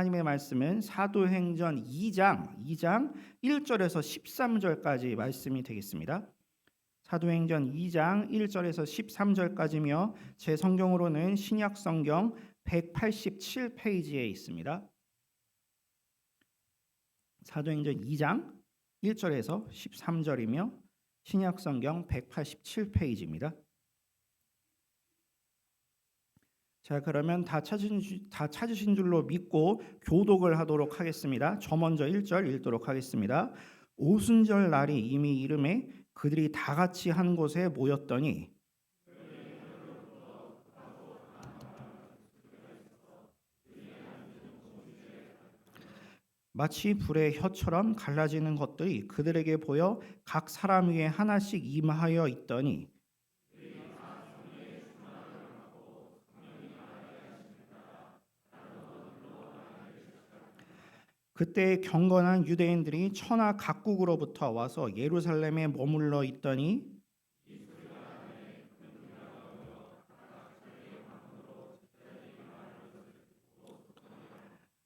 하나님의 말씀은 사도행전 2장 1절에서 13절까지 말씀이 되겠습니다. 사도행전 2장 1절에서 13절까지며 제 성경으로는 신약 성경 187페이지에 있습니다. 사도행전 2장 1절에서 13절이며 신약 성경 187페이지입니다. 자, 그러면 다 찾으신 줄로 믿고 교독을 하도록 하겠습니다. 저 먼저 1절 읽도록 하겠습니다. 오순절 날이 이미 이름에 그들이 다 같이 한 곳에 모였더니 마치 불의 혀처럼 갈라지는 것들이 그들에게 보여 각 사람 위에 하나씩 임하여 있더니 그때 경건한 유대인들이 천하 각국으로부터 와서 예루살렘에 머물러 있더니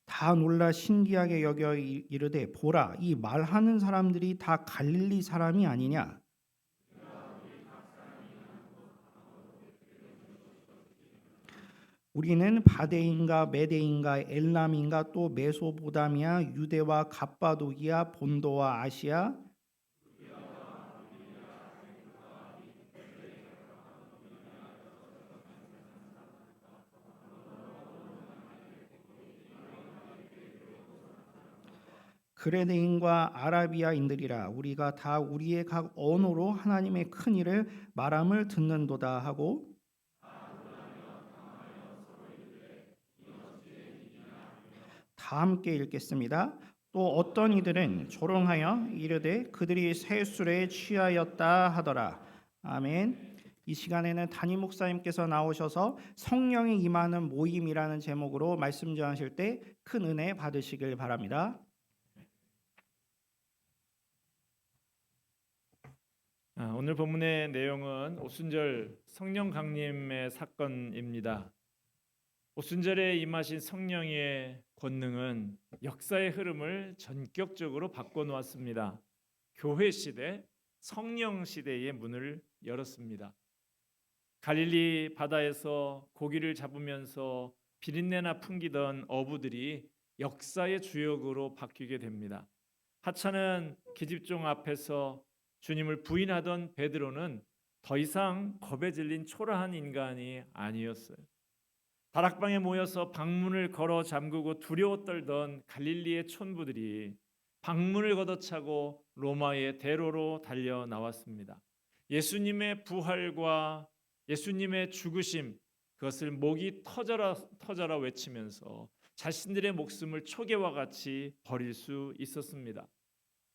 다 놀라 신기하게 여겨 이르되 보라 이 말하는 사람들이 다 갈릴리 사람이 아니냐. 우리는 바데인가 메데인가 엘람인가 또 메소보다미아 유대와 갑바도기아 본도와 아시아 그레네인과 아라비아인들이라 우리가 다 우리의 각 언어로 하나님의 큰 일을 말함을 듣는도다 하고 다 함께 읽겠습니다. 또 어떤 이들은 조롱하여 이르되 그들이 새 술에 취하였다 하더라. 아멘. 이 시간에는 담임 목사님께서 나오셔서 성령이 임하는 모임이라는 제목으로 말씀 전하실 때 큰 은혜 받으시길 바랍니다. 오늘 본문의 내용은 오순절 성령 강림의 사건입니다. 오순절에 임하신 성령의 권능은 역사의 흐름을 전격적으로 바꿔놓았습니다. 교회 시대, 성령 시대의 문을 열었습니다. 갈릴리 바다에서 고기를 잡으면서 비린내나 풍기던 어부들이 역사의 주역으로 바뀌게 됩니다. 하찮은 기집종 앞에서 주님을 부인하던 베드로는 더 이상 겁에 질린 초라한 인간이 아니었어요. 다락방에 모여서 방문을 걸어 잠그고 두려워 떨던 갈릴리의 촌부들이 방문을 걷어차고 로마의 대로로 달려 나왔습니다. 예수님의 부활과 예수님의 죽으심, 그것을 목이 터져라 외치면서 자신들의 목숨을 초계와 같이 버릴 수 있었습니다.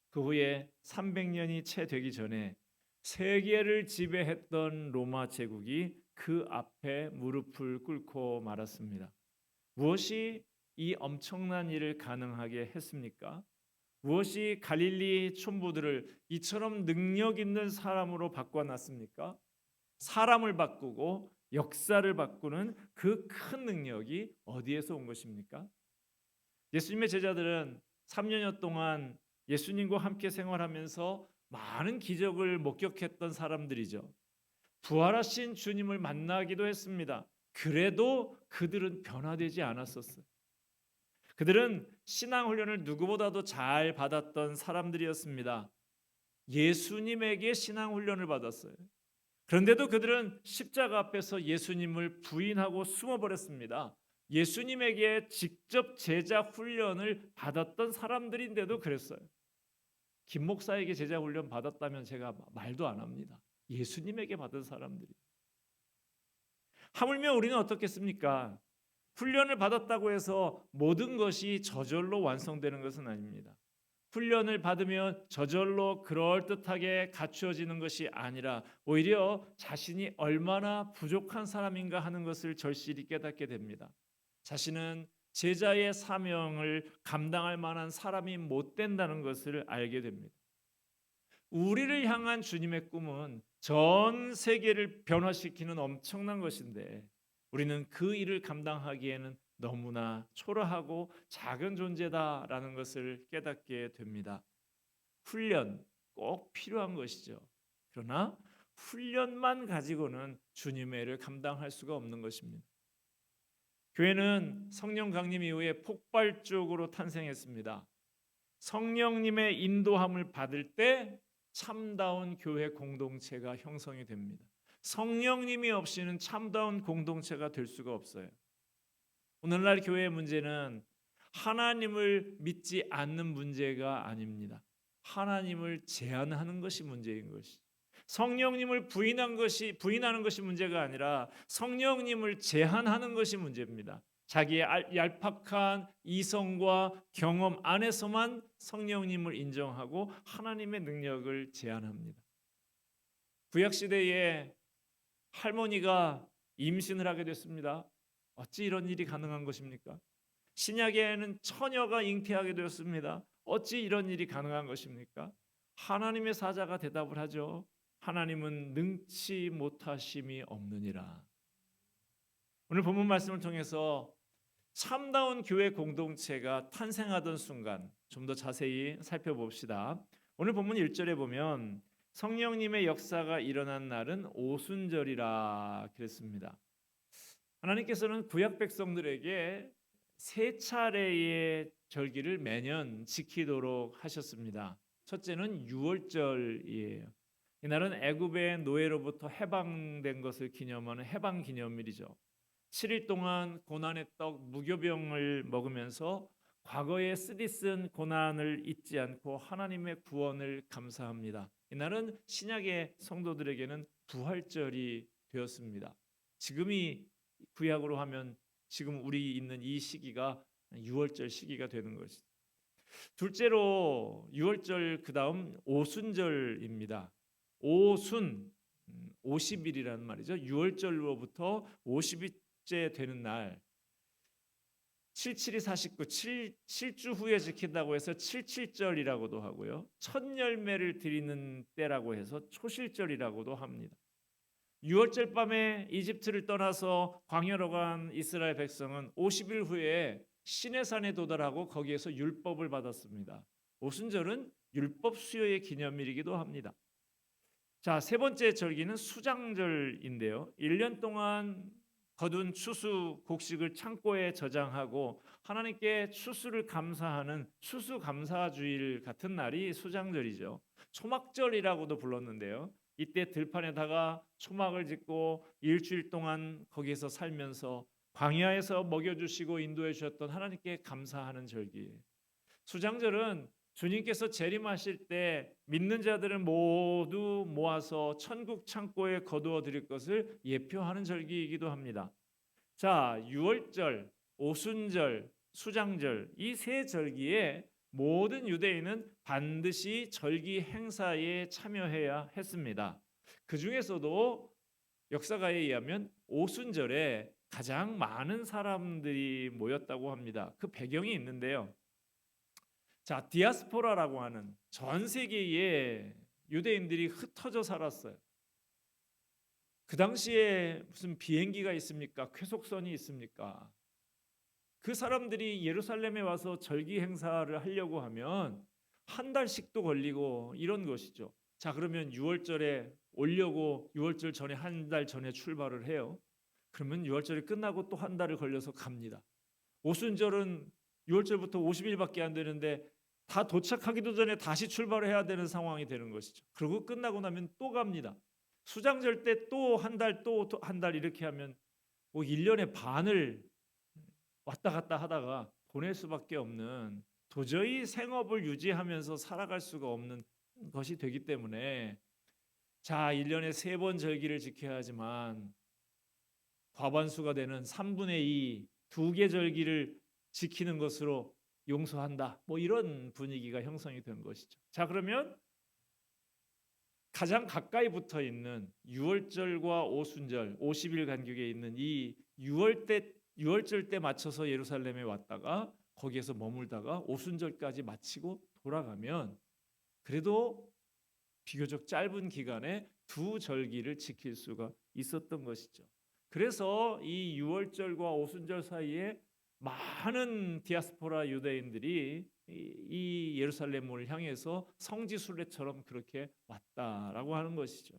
그 후에 300년이 채 되기 전에 세계를 지배했던 로마 제국이 그 앞에 무릎을 꿇고 말았습니다. 무엇이 이 엄청난 일을 가능하게 했습니까? 무엇이 갈릴리 촌부들을 이처럼 능력 있는 사람으로 바꿔놨습니까? 사람을 바꾸고 역사를 바꾸는 그 큰 능력이 어디에서 온 것입니까? 예수님의 제자들은 3년여 동안 예수님과 함께 생활하면서 많은 기적을 목격했던 사람들이죠. 부활하신 주님을 만나기도 했습니다. 그래도 그들은 변화되지 않았었어요. 그들은 신앙 훈련을 누구보다도 잘 받았던 사람들이었습니다. 예수님에게 신앙 훈련을 받았어요. 그런데도 그들은 십자가 앞에서 예수님을 부인하고 숨어버렸습니다. 예수님에게 직접 제자 훈련을 받았던 사람들인데도 그랬어요. 김 목사에게 제자 훈련 받았다면 제가 말도 안 합니다. 예수님에게 받은 사람들이. 하물며 우리는 어떻겠습니까? 훈련을 받았다고 해서 모든 것이 저절로 완성되는 것은 아닙니다. 훈련을 받으면 저절로 그럴듯하게 갖추어지는 것이 아니라 오히려 자신이 얼마나 부족한 사람인가 하는 것을 절실히 깨닫게 됩니다. 자신은 제자의 사명을 감당할 만한 사람이 못 된다는 것을 알게 됩니다. 우리를 향한 주님의 꿈은 전 세계를 변화시키는 엄청난 것인데 우리는 그 일을 감당하기에는 너무나 초라하고 작은 존재다라는 것을 깨닫게 됩니다. 훈련 꼭 필요한 것이죠. 그러나 훈련만 가지고는 주님의 일을 감당할 수가 없는 것입니다. 교회는 성령 강림 이후에 폭발적으로 탄생했습니다. 성령님의 인도함을 받을 때 참다운 교회 공동체가 형성이 됩니다. 성령님이 없이는 참다운 공동체가 될 수가 없어요. 오늘날 교회의 문제는 하나님을 믿지 않는 문제가 아닙니다. 하나님을 제한하는 것이 문제인 것이. 성령님을 부인하는 것이 문제가 아니라 성령님을 제한하는 것이 문제입니다. 자기의 얄팍한 이성과 경험 안에서만 성령님을 인정하고 하나님의 능력을 제한합니다. 구약 시대에 할머니가 임신을 하게 됐습니다. 어찌 이런 일이 가능한 것입니까? 신약에는 처녀가 잉태하게 되었습니다. 어찌 이런 일이 가능한 것입니까? 하나님의 사자가 대답을 하죠. 하나님은 능치 못하심이 없느니라. 오늘 본문 말씀을 통해서 참다운 교회 공동체가 탄생하던 순간 좀 더 자세히 살펴봅시다. 오늘 본문 1절에 보면 성령님의 역사가 일어난 날은 오순절이라 그랬습니다. 하나님께서는 구약 백성들에게 세 차례의 절기를 매년 지키도록 하셨습니다. 첫째는 유월절이에요. 이날은 애굽의 노예로부터 해방된 것을 기념하는 해방 기념일이죠. 7일 동안 고난의 떡 무교병을 먹으면서 과거에 쓰디쓴 고난을 잊지 않고 하나님의 구원을 감사합니다. 이날은 신약의 성도들에게는 부활절이 되었습니다. 지금이 구약으로 하면 지금 우리 있는 이 시기가 유월절 시기가 되는 것이죠. 둘째로 유월절 그다음 오순절입니다. 오순 50일이라는 말이죠. 유월절로부터 50일째 되는 날 77이 49, 7주 후에 지킨다고 해서 77절이라고도 하고요. 첫 열매를 드리는 때라고 해서 초실절이라고도 합니다. 6월절 밤에 이집트를 떠나서 광야로 간 이스라엘 백성은 50일 후에 시내산에 도달하고 거기에서 율법을 받았습니다. 오순절은 율법 수요의 기념일이기도 합니다. 자, 세 번째 절기는 수장절인데요. 1년 동안 거둔 추수 곡식을 창고에 저장하고 하나님께 추수를 감사하는 추수감사주일 같은 날이 수장절이죠. 초막절이라고도 불렀는데요. 이때 들판에다가 초막을 짓고 일주일 동안 거기에서 살면서 광야에서 먹여주시고 인도해 주셨던 하나님께 감사하는 절기예요. 수장절은 주님께서 재림하실 때 믿는 자들은 모두 모아서 천국 창고에 거두어 드릴 것을 예표하는 절기이기도 합니다. 자, 유월절, 오순절, 수장절 이 세 절기에 모든 유대인은 반드시 절기 행사에 참여해야 했습니다. 그 중에서도 역사가에 의하면 오순절에 가장 많은 사람들이 모였다고 합니다. 그 배경이 있는데요. 자, 디아스포라라고 하는 전 세계에 유대인들이 흩어져 살았어요. 그 당시에 무슨 비행기가 있습니까? 쾌속선이 있습니까? 그 사람들이 예루살렘에 와서 절기 행사를 하려고 하면 한 달씩도 걸리고 이런 것이죠. 자, 그러면 6월절에 오려고 6월절 전에 한 달 전에 출발을 해요. 그러면 6월절이 끝나고 또 한 달을 걸려서 갑니다. 오순절은 6월절부터 50일밖에 안 되는데 다 도착하기도 전에 다시 출발을 해야 되는 상황이 되는 것이죠. 그리고 끝나고 나면 또 갑니다. 수장절 때 또 한 달, 또 한 달 이렇게 하면 뭐 1년의 반을 왔다 갔다 하다가 보낼 수밖에 없는 도저히 생업을 유지하면서 살아갈 수가 없는 것이 되기 때문에 자, 1년에 3번 절기를 지켜야 하지만 과반수가 되는 3분의 2, 2개 절기를 지키는 것으로 용서한다. 뭐 이런 분위기가 형성이 된 것이죠. 자, 그러면 가장 가까이 붙어 있는 유월절과 오순절 50일 간격에 있는 이 6월절 때 맞춰서 예루살렘에 왔다가 거기에서 머물다가 오순절까지 마치고 돌아가면 그래도 비교적 짧은 기간에 두 절기를 지킬 수가 있었던 것이죠. 그래서 이 6월절과 오순절 사이에 많은 디아스포라 유대인들이 이 예루살렘을 향해서 성지 순례처럼 그렇게 왔다라고 하는 것이죠.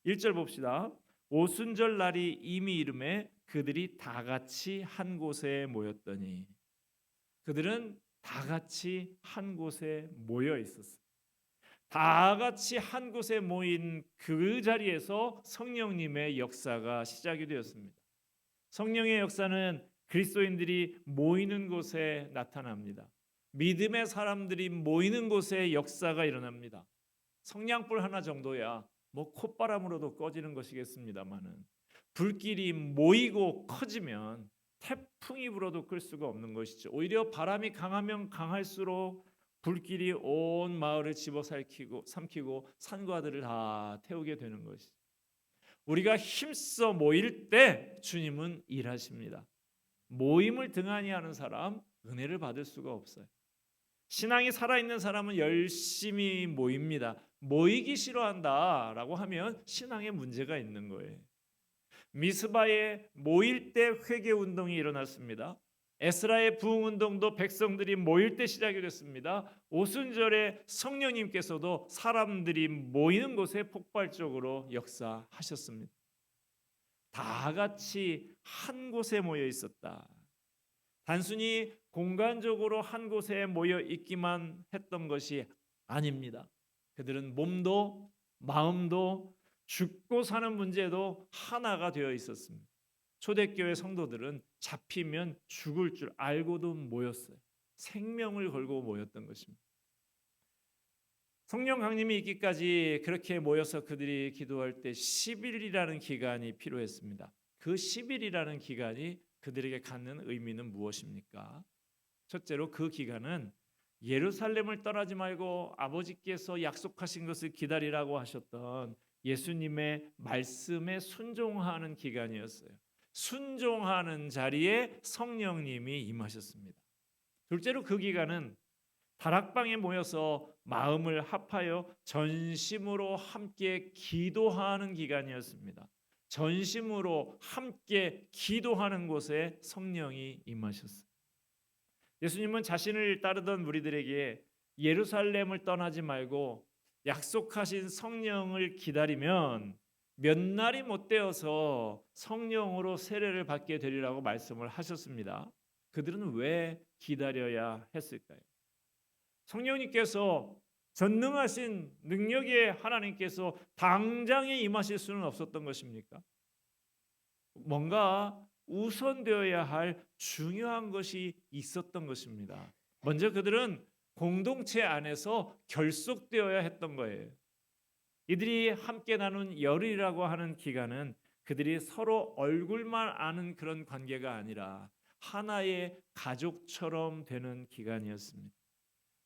1절 봅시다. 오순절 날이 이미 이름에 그들이 다 같이 한 곳에 모였더니, 그들은 다 같이 한 곳에 모여 있었어요. 다 같이 한 곳에 모인 그 자리에서 성령님의 역사가 시작이 되었습니다. 성령의 역사는 그리스도인들이 모이는 곳에 나타납니다. 믿음의 사람들이 모이는 곳에 역사가 일어납니다. 성냥불 하나 정도야 뭐 콧바람으로도 꺼지는 것이겠습니다마는, 불길이 모이고 커지면 태풍이 불어도 끌 수가 없는 것이죠. 오히려 바람이 강하면 강할수록 불길이 온 마을을 삼키고 산과들을 다 태우게 되는 것이죠. 우리가 힘써 모일 때 주님은 일하십니다. 모임을 등한히 하는 사람 은혜를 받을 수가 없어요. 신앙이 살아있는 사람은 열심히 모입니다. 모이기 싫어한다라고 하면 신앙에 문제가 있는 거예요. 미스바에 모일 때 회개 운동이 일어났습니다. 에스라의 부흥 운동도 백성들이 모일 때 시작이 됐습니다. 오순절에 성령님께서도 사람들이 모이는 곳에 폭발적으로 역사하셨습니다. 다 같이 한 곳에 모여 있었다. 단순히 공간적으로 한 곳에 모여 있기만 했던 것이 아닙니다. 그들은 몸도 마음도 죽고 사는 문제도 하나가 되어 있었습니다. 초대교회 성도들은 잡히면 죽을 줄 알고도 모였어요. 생명을 걸고 모였던 것입니다. 성령 강림이 있기까지 그렇게 모여서 그들이 기도할 때 10일이라는 기간이 필요했습니다. 그 10일이라는 기간이 그들에게 갖는 의미는 무엇입니까? 첫째로 그 기간은 예루살렘을 떠나지 말고 아버지께서 약속하신 것을 기다리라고 하셨던 예수님의 말씀에 순종하는 기간이었어요. 순종하는 자리에 성령님이 임하셨습니다. 둘째로 그 기간은 다락방에 모여서 마음을 합하여 전심으로 함께 기도하는 기간이었습니다. 전심으로 함께 기도하는 곳에 성령이 임하셨어요. 예수님은 자신을 따르던 무리들에게 예루살렘을 떠나지 말고 약속하신 성령을 기다리면 몇 날이 못 되어서 성령으로 세례를 받게 되리라고 말씀을 하셨습니다. 그들은 왜 기다려야 했을까요? 성령님께서 전능하신 능력의 하나님께서 당장에 임하실 수는 없었던 것입니까? 뭔가 우선되어야 할 중요한 것이 있었던 것입니다. 먼저 그들은 공동체 안에서 결속되어야 했던 거예요. 이들이 함께 나눈 열이라고 하는 기간은 그들이 서로 얼굴만 아는 그런 관계가 아니라 하나의 가족처럼 되는 기간이었습니다.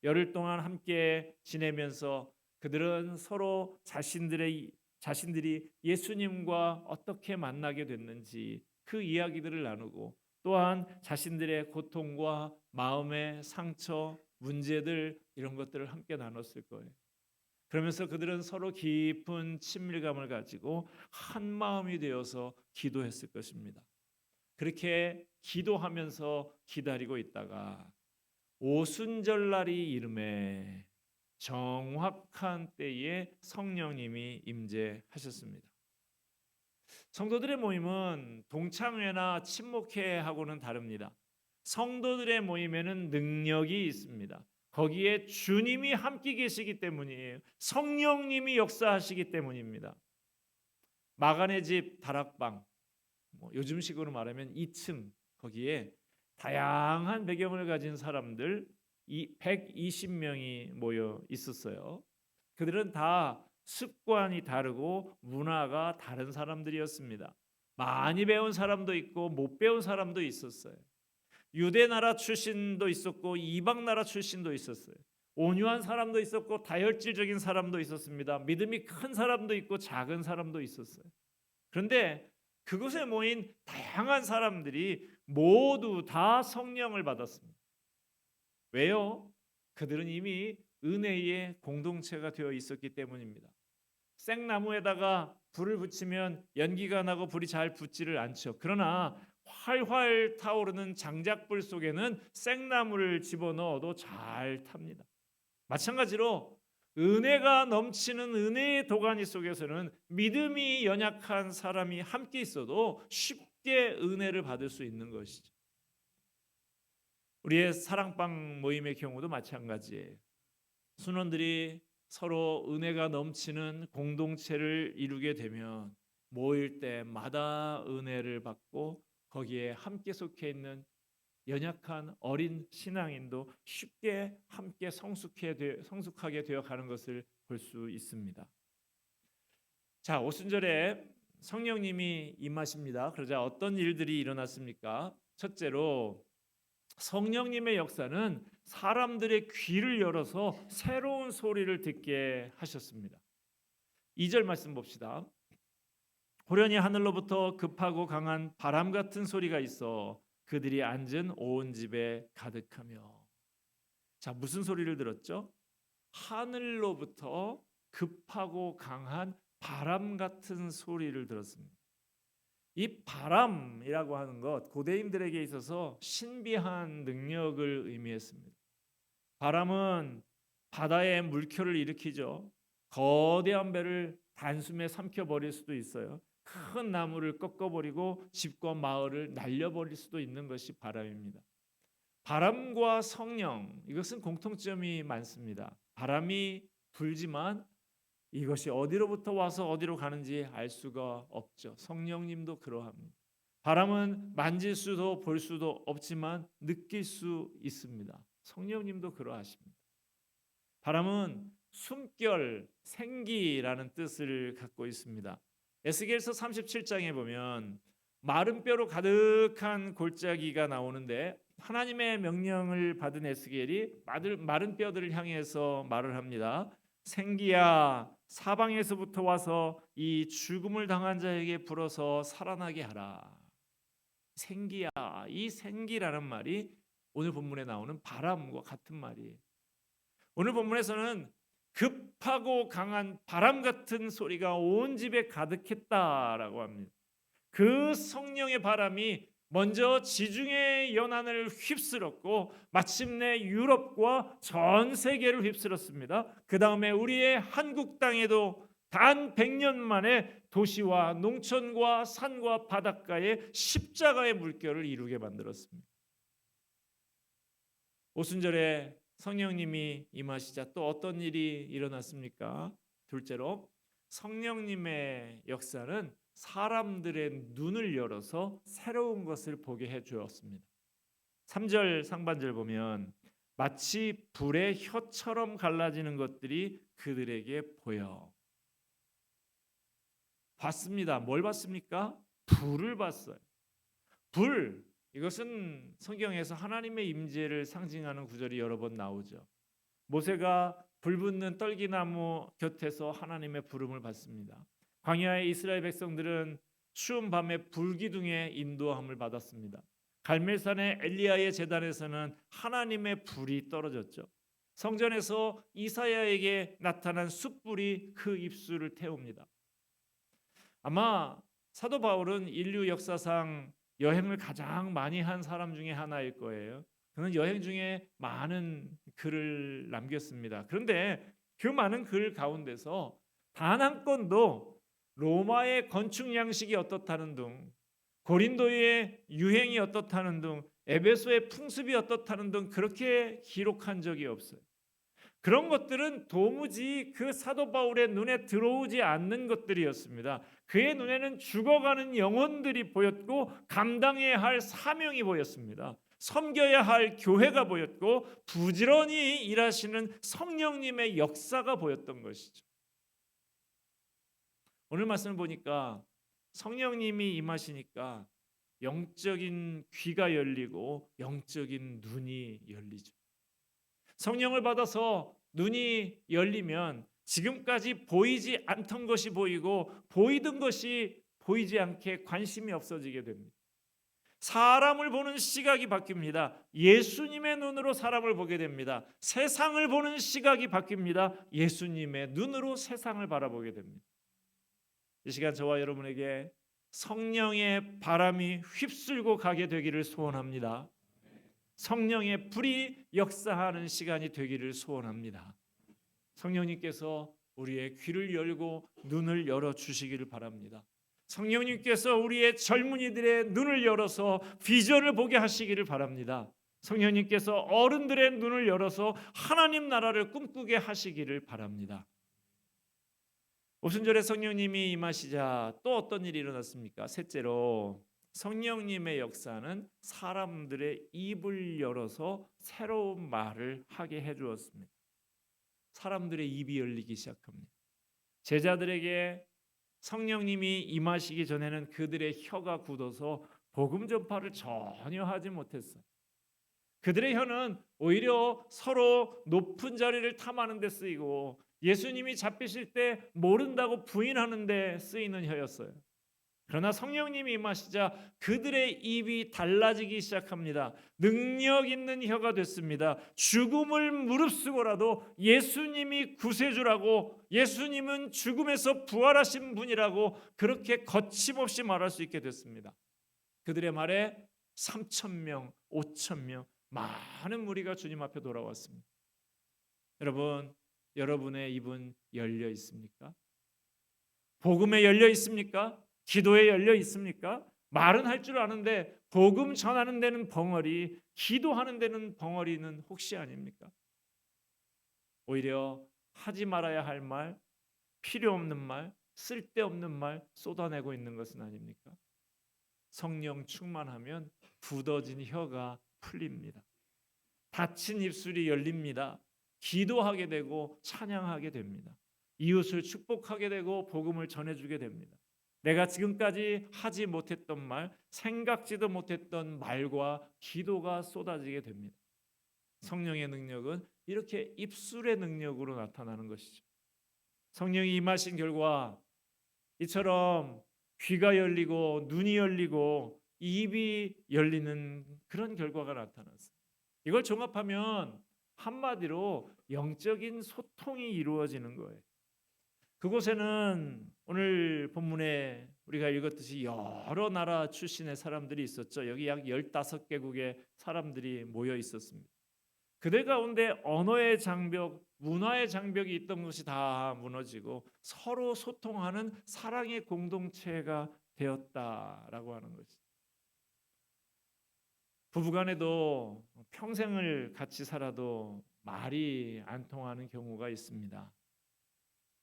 열흘 동안 함께 지내면서 그들은 서로 자신들이 예수님과 어떻게 만나게 됐는지 그 이야기들을 나누고, 또한 자신들의 고통과 마음의 상처, 문제들, 이런 것들을 함께 나눴을 거예요. 그러면서 그들은 서로 깊은 친밀감을 가지고 한 마음이 되어서 기도했을 것입니다. 그렇게 기도하면서 기다리고 있다가 오순절날이 이름에 정확한 때에 성령님이 임재하셨습니다. 성도들의 모임은 동창회나 친목회하고는 다릅니다. 성도들의 모임에는 능력이 있습니다. 거기에 주님이 함께 계시기 때문이에요. 성령님이 역사하시기 때문입니다. 마간의 집 다락방, 요즘식으로 말하면 2층, 거기에 다양한 배경을 가진 사람들 120명이 모여 있었어요. 그들은 다 습관이 다르고 문화가 다른 사람들이었습니다. 많이 배운 사람도 있고 못 배운 사람도 있었어요. 유대 나라 출신도 있었고 이방 나라 출신도 있었어요. 온유한 사람도 있었고 다혈질적인 사람도 있었습니다. 믿음이 큰 사람도 있고 작은 사람도 있었어요. 그런데 그곳에 모인 다양한 사람들이 모두 다 성령을 받았습니다. 왜요? 그들은 이미 은혜의 공동체가 되어 있었기 때문입니다. 생나무에다가 불을 붙이면 연기가 나고 불이 잘 붙지를 않죠. 그러나 활활 타오르는 장작불 속에는 생나무를 집어넣어도 잘 탑니다. 마찬가지로 은혜가 넘치는 은혜의 도가니 속에서는 믿음이 연약한 사람이 함께 있어도 쉽게 은혜를 받을 수 있는 것이죠. 우리의 사랑방 모임의 경우도 마찬가지예요. 순원들이 서로 은혜가 넘치는 공동체를 이루게 되면 모일 때마다 은혜를 받고 거기에 함께 속해 있는 연약한 어린 신앙인도 쉽게 함께 성숙하게 되어 가는 것을 볼 수 있습니다. 자, 오순절에 성령님이 임하십니다. 그러자 어떤 일들이 일어났습니까? 첫째로 성령님의 역사는 사람들의 귀를 열어서 새로운 소리를 듣게 하셨습니다. 2절 말씀 봅시다. 호련히 하늘로부터 급하고 강한 바람 같은 소리가 있어 그들이 앉은 온 집에 가득하며. 자, 무슨 소리를 들었죠? 하늘로부터 급하고 강한 바람 같은 소리를 들었습니다. 이 바람이라고 하는 것, 고대인들에게 있어서 신비한 능력을 의미했습니다. 바람은 바다의 물결을 일으키죠. 거대한 배를 단숨에 삼켜버릴 수도 있어요. 큰 나무를 꺾어버리고 집과 마을을 날려버릴 수도 있는 것이 바람입니다. 바람과 성령, 이것은 공통점이 많습니다. 바람이 불지만 이것이 어디로부터 와서 어디로 가는지 알 수가 없죠. 성령님도 그러합니다. 바람은 만질 수도 볼 수도 없지만 느낄 수 있습니다. 성령님도 그러하십니다. 바람은 숨결, 생기라는 뜻을 갖고 있습니다. 에스겔서 37장에 보면 마른 뼈로 가득한 골짜기가 나오는데 하나님의 명령을 받은 에스겔이 마른 뼈들을 향해서 말을 합니다. 생기야, 사방에서부터 와서 이 죽음을 당한 자에게 불어서 살아나게 하라. 생기야, 이 생기라는 말이 오늘 본문에 나오는 바람과 같은 말이에요. 오늘 본문에서는 급하고 강한 바람 같은 소리가 온 집에 가득했다라고 합니다. 그 성령의 바람이 먼저 지중해 연안을 휩쓸었고 마침내 유럽과 전 세계를 휩쓸었습니다. 그 다음에 우리의 한국 땅에도 단 100년 만에 도시와 농촌과 산과 바닷가에 십자가의 물결을 이루게 만들었습니다. 오순절에 성령님이 임하시자 또 어떤 일이 일어났습니까? 둘째로 성령님의 역사는 사람들의 눈을 열어서 새로운 것을 보게 해 주었습니다. 3절 상반절 보면 마치 불의 혀처럼 갈라지는 것들이 그들에게 보여. 봤습니다. 뭘 봤습니까? 불을 봤어요. 불, 이것은 성경에서 하나님의 임재를 상징하는 구절이 여러 번 나오죠. 모세가 불 붙는 떨기나무 곁에서 하나님의 부름을 받습니다. 광야의 이스라엘 백성들은 추운 밤에 불기둥에 인도함을 받았습니다. 갈멜산의 엘리야의 제단에서는 하나님의 불이 떨어졌죠. 성전에서 이사야에게 나타난 숯불이 그 입술을 태웁니다. 아마 사도 바울은 인류 역사상 여행을 가장 많이 한 사람 중에 하나일 거예요. 그는 여행 중에 많은 글을 남겼습니다. 그런데 그 많은 글 가운데서 단 한 건도 로마의 건축 양식이 어떻다는 등, 고린도의 유행이 어떻다는 등, 에베소의 풍습이 어떻다는 등 그렇게 기록한 적이 없어요. 그런 것들은 도무지 그 사도 바울의 눈에 들어오지 않는 것들이었습니다. 그의 눈에는 죽어가는 영혼들이 보였고 감당해야 할 사명이 보였습니다. 섬겨야 할 교회가 보였고 부지런히 일하시는 성령님의 역사가 보였던 것이죠. 오늘 말씀을 보니까 성령님이 임하시니까 영적인 귀가 열리고 영적인 눈이 열리죠. 성령을 받아서 눈이 열리면 지금까지 보이지 않던 것이 보이고 보이던 것이 보이지 않게 관심이 없어지게 됩니다. 사람을 보는 시각이 바뀝니다. 예수님의 눈으로 사람을 보게 됩니다. 세상을 보는 시각이 바뀝니다. 예수님의 눈으로 세상을 바라보게 됩니다. 이 시간 저와 여러분에게 성령의 바람이 휩쓸고 가게 되기를 소원합니다. 성령의 불이 역사하는 시간이 되기를 소원합니다. 성령님께서 우리의 귀를 열고 눈을 열어 주시기를 바랍니다. 성령님께서 우리의 젊은이들의 눈을 열어서 비전을 보게 하시기를 바랍니다. 성령님께서 어른들의 눈을 열어서 하나님 나라를 꿈꾸게 하시기를 바랍니다. 오순절에 성령님이 임하시자 또 어떤 일이 일어났습니까? 셋째로 성령님의 역사는 사람들의 입을 열어서 새로운 말을 하게 해주었습니다. 사람들의 입이 열리기 시작합니다. 제자들에게 성령님이 임하시기 전에는 그들의 혀가 굳어서 복음 전파를 전혀 하지 못했어요. 그들의 혀는 오히려 서로 높은 자리를 탐하는 데 쓰이고 예수님이 잡히실 때 모른다고 부인하는 데 쓰이는 혀였어요. 그러나 성령님이 임하시자 그들의 입이 달라지기 시작합니다. 능력 있는 혀가 됐습니다. 죽음을 무릅쓰고라도 예수님이 구세주라고, 예수님은 죽음에서 부활하신 분이라고 그렇게 거침없이 말할 수 있게 됐습니다. 그들의 말에 3,000명, 5,000명 많은 무리가 주님 앞에 돌아왔습니다. 여러분, 여러분의 입은 열려 있습니까? 복음에 열려 있습니까? 기도에 열려 있습니까? 말은 할 줄 아는데 복음 전하는 데는 벙어리, 기도하는 데는 벙어리는 혹시 아닙니까? 오히려 하지 말아야 할 말, 필요 없는 말, 쓸데없는 말 쏟아내고 있는 것은 아닙니까? 성령 충만하면 굳어진 혀가 풀립니다. 닫힌 입술이 열립니다. 기도하게 되고 찬양하게 됩니다. 이웃을 축복하게 되고 복음을 전해주게 됩니다. 내가 지금까지 하지 못했던 말, 생각지도 못했던 말과 기도가 쏟아지게 됩니다. 성령의 능력은 이렇게 입술의 능력으로 나타나는 것이죠. 성령이 임하신 결과 이처럼 귀가 열리고 눈이 열리고 입이 열리는 그런 결과가 나타났어요. 이걸 종합하면 한마디로 영적인 소통이 이루어지는 거예요. 그곳에는 오늘 본문에 우리가 읽었듯이 여러 나라 출신의 사람들이 있었죠. 여기 약 15개국의 사람들이 모여 있었습니다. 그들 가운데 언어의 장벽, 문화의 장벽이 있던 것이 다 무너지고 서로 소통하는 사랑의 공동체가 되었다라고 하는 거죠. 부부간에도 평생을 같이 살아도 말이 안 통하는 경우가 있습니다.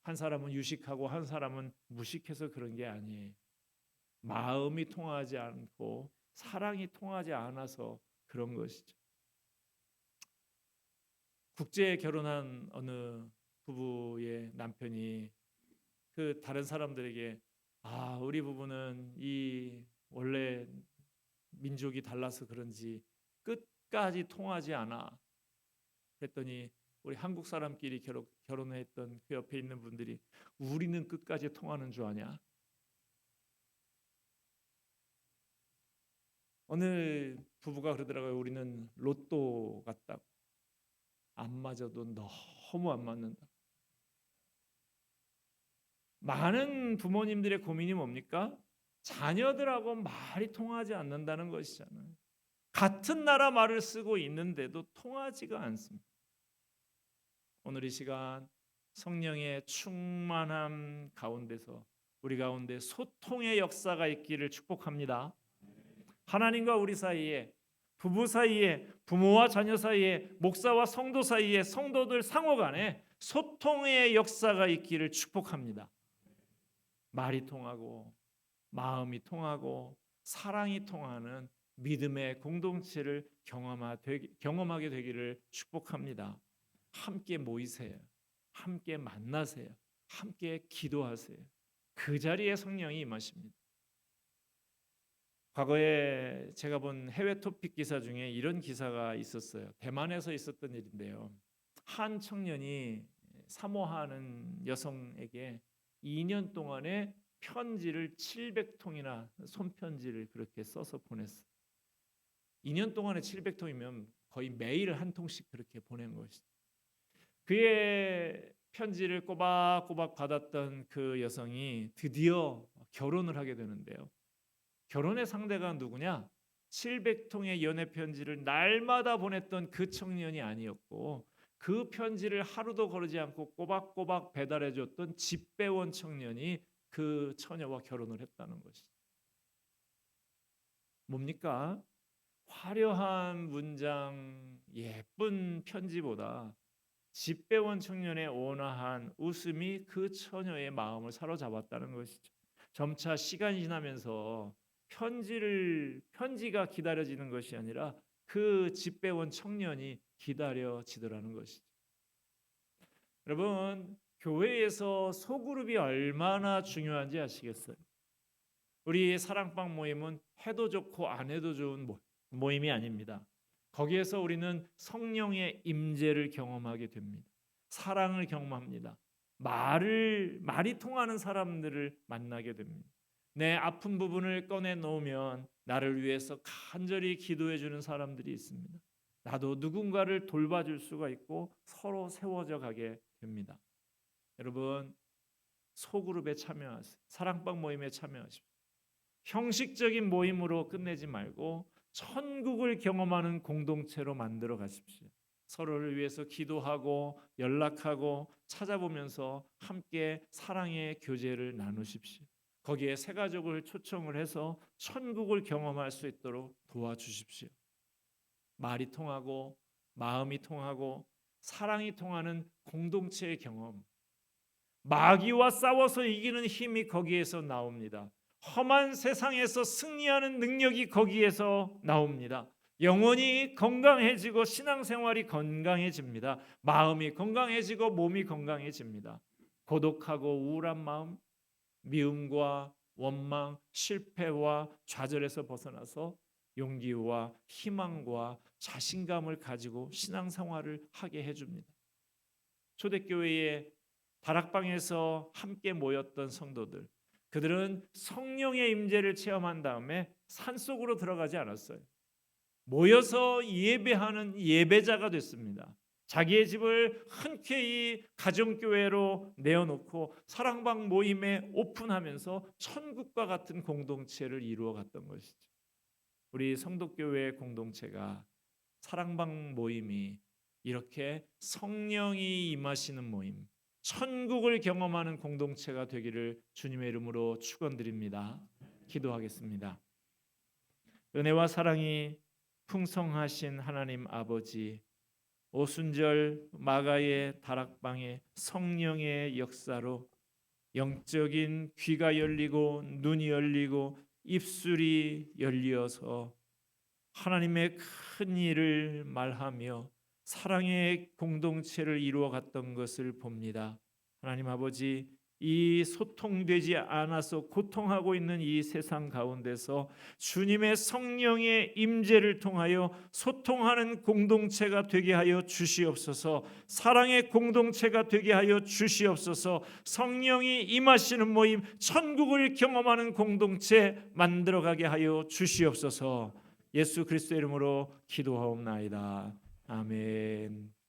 한 사람은 유식하고 한 사람은 무식해서 그런 게 아니에요. 마음이 통하지 않고 사랑이 통하지 않아서 그런 것이죠. 국제 결혼한 어느 부부의 남편이 그 다른 사람들에게 우리 부부는 이 원래 민족이 달라서 그런지 끝까지 통하지 않아. 그랬더니 우리 한국 사람끼리 결혼했던 그 옆에 있는 분들이 우리는 끝까지 통하는 줄 아냐? 어느 부부가 그러더라고요. 우리는 로또 같다고. 안 맞아도 너무 안 맞는다. 많은 부모님들의 고민이 뭡니까? 자녀들하고 말이 통하지 않는다는 것이잖아요. 같은 나라 말을 쓰고 있는데도 통하지가 않습니다. 오늘 이 시간 성령의 충만함 가운데서 우리 가운데 소통의 역사가 있기를 축복합니다. 하나님과 우리 사이에, 부부 사이에, 부모와 자녀 사이에, 목사와 성도 사이에, 성도들 상호 간에 소통의 역사가 있기를 축복합니다. 말이 통하고 마음이 통하고 사랑이 통하는 믿음의 공동체를 경험하게 되기를 축복합니다. 함께 모이세요. 함께 만나세요. 함께 기도하세요. 그 자리에 성령이 임하십니다. 과거에 제가 본 해외 토픽 기사 중에 이런 기사가 있었어요. 대만에서 있었던 일인데요. 한 청년이 사모하는 여성에게 2년 동안에 편지를 700통이나 손편지를 그렇게 써서 보냈어요. 2년 동안에 700통이면 거의 매일 한 통씩 그렇게 보낸 것이죠. 그의 편지를 꼬박꼬박 받았던 그 여성이 드디어 결혼을 하게 되는데요. 결혼의 상대가 누구냐? 700통의 연애 편지를 날마다 보냈던 그 청년이 아니었고 그 편지를 하루도 거르지 않고 꼬박꼬박 배달해 줬던 집배원 청년이 그 처녀와 결혼을 했다는 것이죠. 뭡니까? 화려한 문장, 예쁜 편지보다 집배원 청년의 온화한 웃음이 그 처녀의 마음을 사로잡았다는 것이죠. 점차 시간이 지나면서 편지가 기다려지는 것이 아니라 그 집배원 청년이 기다려지더라는 것이죠. 여러분, 교회에서 소그룹이 얼마나 중요한지 아시겠어요? 우리 사랑방 모임은 해도 좋고 안 해도 좋은 모임이 아닙니다. 거기에서 우리는 성령의 임재를 경험하게 됩니다. 사랑을 경험합니다. 말이 통하는 사람들을 만나게 됩니다. 내 아픈 부분을 꺼내 놓으면 나를 위해서 간절히 기도해 주는 사람들이 있습니다. 나도 누군가를 돌봐줄 수가 있고 서로 세워져 가게 됩니다. 여러분, 소그룹에 참여하세요. 사랑방 모임에 참여하십시오. 형식적인 모임으로 끝내지 말고 천국을 경험하는 공동체로 만들어 가십시오. 서로를 위해서 기도하고 연락하고 찾아보면서 함께 사랑의 교제를 나누십시오. 거기에 새 가족을 초청을 해서 천국을 경험할 수 있도록 도와주십시오. 말이 통하고 마음이 통하고 사랑이 통하는 공동체의 경험. 마귀와 싸워서 이기는 힘이 거기에서 나옵니다. 험한 세상에서 승리하는 능력이 거기에서 나옵니다. 영혼이 건강해지고 신앙생활이 건강해집니다. 마음이 건강해지고 몸이 건강해집니다. 고독하고 우울한 마음, 미움과 원망, 실패와 좌절에서 벗어나서 용기와 희망과 자신감을 가지고 신앙생활을 하게 해줍니다. 초대교회의 다락방에서 함께 모였던 성도들, 그들은 성령의 임재를 체험한 다음에 산속으로 들어가지 않았어요. 모여서 예배하는 예배자가 됐습니다. 자기의 집을 흔쾌히 가정교회로 내어놓고 사랑방 모임에 오픈하면서 천국과 같은 공동체를 이루어갔던 것이죠. 우리 성도교회 공동체가 사랑방 모임이 이렇게 성령이 임하시는 모임, 천국을 경험하는 공동체가 되기를 주님의 이름으로 축원드립니다. 기도하겠습니다. 은혜와 사랑이 풍성하신 하나님 아버지, 오순절 마가의 다락방의 성령의 역사로 영적인 귀가 열리고 눈이 열리고 입술이 열려서 하나님의 큰 일을 말하며 사랑의 공동체를 이루어갔던 것을 봅니다. 하나님 아버지, 이 소통되지 않아서 고통하고 있는 이 세상 가운데서 주님의 성령의 임재를 통하여 소통하는 공동체가 되게 하여 주시옵소서. 사랑의 공동체가 되게 하여 주시옵소서. 성령이 임하시는 모임, 천국을 경험하는 공동체 만들어가게 하여 주시옵소서. 예수 그리스도의 이름으로 기도하옵나이다. 아멘.